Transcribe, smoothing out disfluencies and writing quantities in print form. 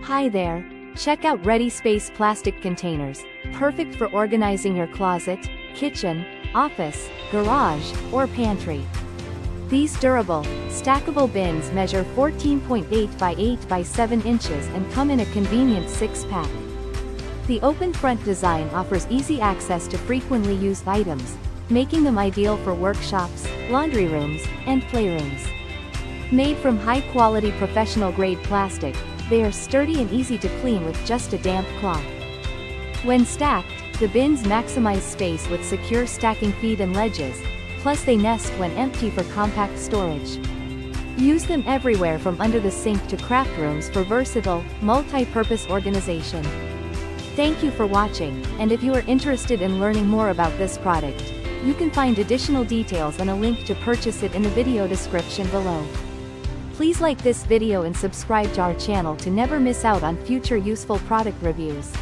Hi there, check out ReadySpace Plastic Containers, perfect for organizing your closet, kitchen, office, garage, or pantry. These durable, stackable bins measure 14.8 by 8 by 7 inches and come in a convenient 6-pack. The open front design offers easy access to frequently used items, making them ideal for workshops, laundry rooms, and playrooms. Made from high-quality professional-grade plastic, they are sturdy and easy to clean with just a damp cloth. When stacked, the bins maximize space with secure stacking feet and ledges, plus they nest when empty for compact storage. Use them everywhere from under the sink to craft rooms for versatile, multi-purpose organization. Thank you for watching, and if you are interested in learning more about this product, you can find additional details and a link to purchase it in the video description below. Please like this video and subscribe to our channel to never miss out on future useful product reviews.